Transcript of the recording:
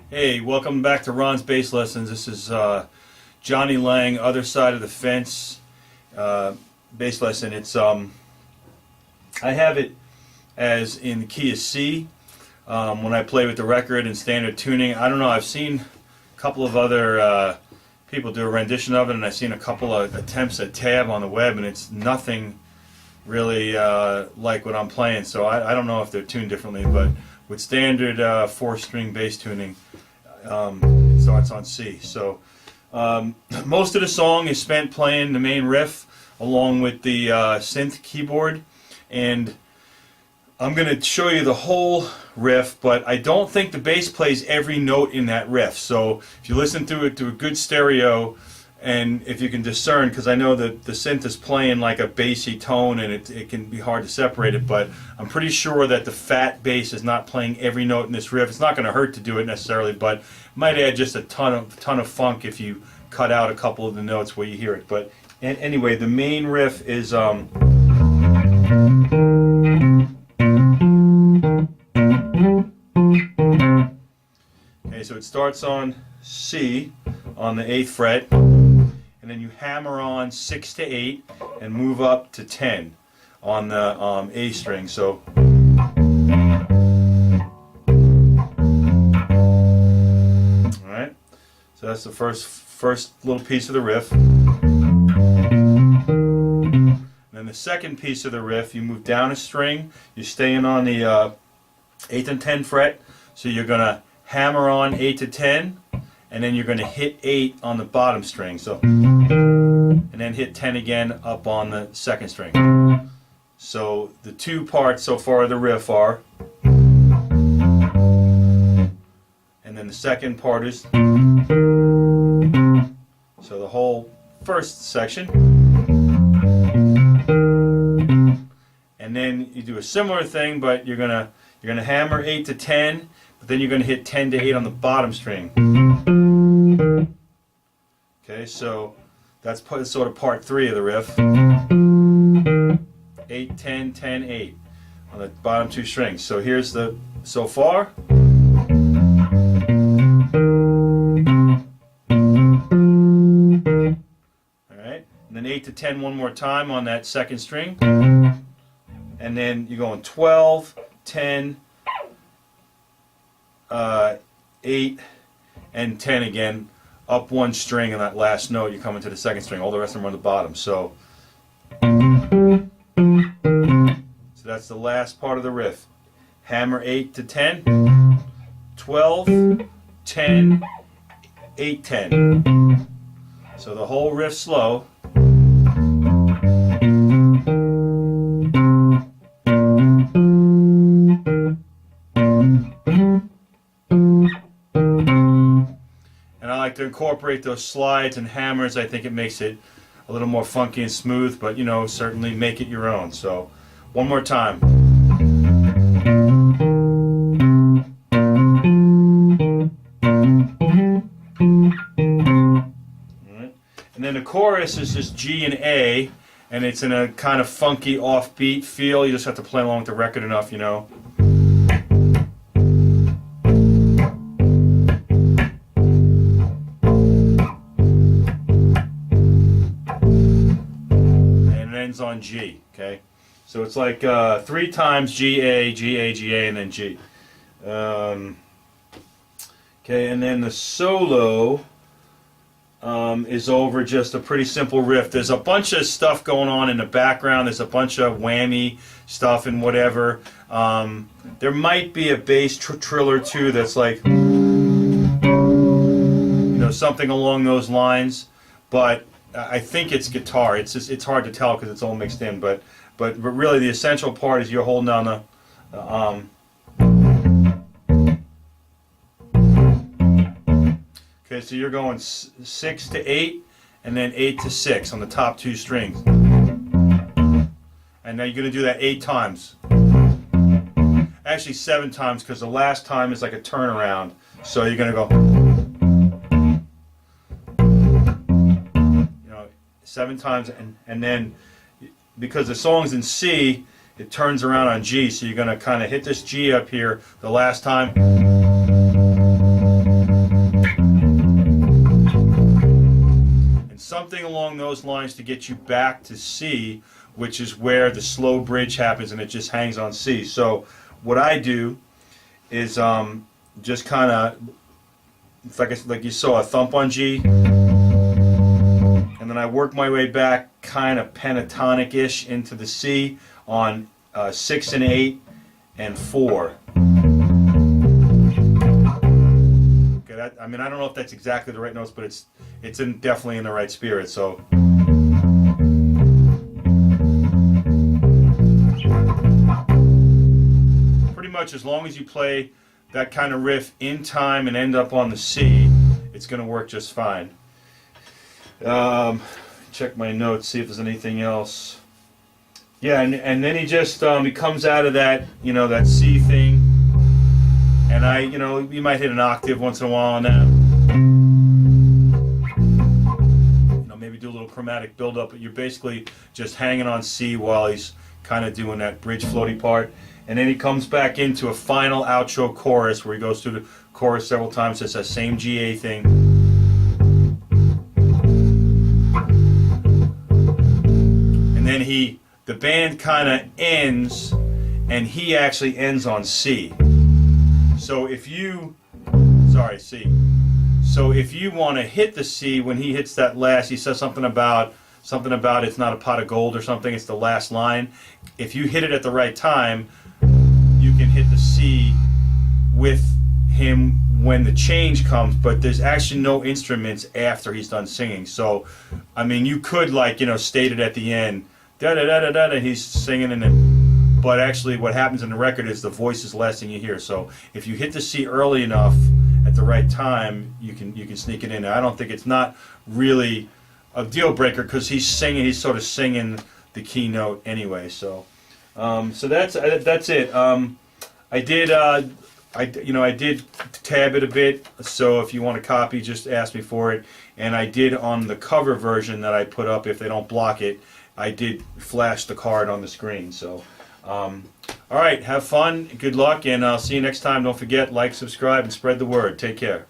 Hey, welcome back to Ron's Bass Lessons. This is Jonny Lang, Other Side of the Fence bass lesson. It's I have it as in the key of C when I play with the record in standard tuning. I don't know, I've seen a couple of other people do a rendition of it, and I've seen a couple of attempts at tab on the web, and it's nothing really like what I'm playing. So I don't know if they're tuned differently, but with standard 4-string bass tuning, it starts on C. So most of the song is spent playing the main riff along with the synth keyboard, and I'm going to show you the whole riff, but I don't think the bass plays every note in that riff. So if you listen through it to a good stereo, and if you can discern, because I know that the synth is playing like a bassy tone and it can be hard to separate it, but I'm pretty sure that the fat bass is not playing every note in this riff. It's not going to hurt to do it necessarily, but it might add just a ton of funk if you cut out a couple of the notes where you hear it. But anyway, the main riff is okay, so it starts on C on the 8th fret, and then you hammer on 6 to 8 and move up to 10 on the A string. So alright, so that's the first little piece of the riff. And then the second piece of the riff, you move down a string, you're staying on the 8th and 10th fret, so you're going to hammer on 8 to 10, and then you're going to hit 8 on the bottom string, so, and then hit 10 again up on the 2nd string. So the two parts so far of the riff are, and then the second part is, so the whole first section, and then you do a similar thing, but you're gonna hammer 8 to 10, but then you're going to hit 10 to 8 on the bottom string. Okay, so that's sort of part 3 of the riff. 8, 10, 10, 8 on the bottom 2 strings. So here's the so far. Alright, and then 8 to 10 one more time on that 2nd string. And then you're going 12, 10, 8 and 10 again, up 1 string, and that last note you come into the 2nd string. All the rest of them are on the bottom. So that's the last part of the riff. Hammer 8 to 10, 12, 10, 8, 10. So the whole riff slow. And I like to incorporate those slides and hammers. I think it makes it a little more funky and smooth, but you know, certainly make it your own. So one more time. Alright. And then the chorus is just G and A, and it's in a kind of funky offbeat feel. You just have to play along with the record enough, you know. On G, okay? So it's like 3 times G, A, G, A, G, A, and then G. Okay, and then the solo is over just a pretty simple riff. There's a bunch of stuff going on in the background. There's a bunch of whammy stuff and whatever. There might be a bass trill or two that's like, you know, something along those lines, but I think it's guitar. It's hard to tell because it's all mixed in, but really the essential part is you're holding down the okay, so you're going 6 to 8 and then 8 to 6 on the top 2 strings, and now you're going to do that 8 times. Actually 7 times, because the last time is like a turnaround, so you're going to go 7 times, and then because the song's in C, it turns around on G, so you're going to kind of hit this G up here the last time, those lines to get you back to C, which is where the slow bridge happens and it just hangs on C. So what I do is just kind of, like you saw, a thump on G, and then I work my way back kind of pentatonic-ish into the C on 6 and 8 and 4. Okay, I mean, I don't know if that's exactly the right notes, but it's definitely in the right spirit. So. Pretty much as long as you play that kind of riff in time and end up on the C, it's going to work just fine. Check my notes, see if there's anything else. Yeah, and then he just he comes out of that, you know, that C thing, and you might hit an octave once in a while on that. You know, maybe do a little chromatic build-up, but you're basically just hanging on C while he's kind of doing that bridge floaty part. And then he comes back into a final outro chorus where he goes through the chorus several times. It's that same GA thing. And then the band kind of ends, and he actually ends on C. So if you, C. So if you want to hit the C when he hits that last, he says something about it's not a pot of gold or something. It's the last line. If you hit it at the right time, you can hit the C with him when the change comes, but there's actually no instruments after he's done singing. So, I mean, you could, like, state it at the end, da da da da da, and he's singing, and then, but actually what happens in the record is the voice is the last thing you hear. So if you hit the C early enough at the right time, you can sneak it in. I don't think it's not really a deal breaker because he's sort of singing the keynote anyway. So. So that's it. I did tab it a bit. So if you want a copy, just ask me for it. And I did on the cover version that I put up. If they don't block it, I did flash the card on the screen. So, all right, have fun, good luck, and I'll see you next time. Don't forget, like, subscribe, and spread the word. Take care.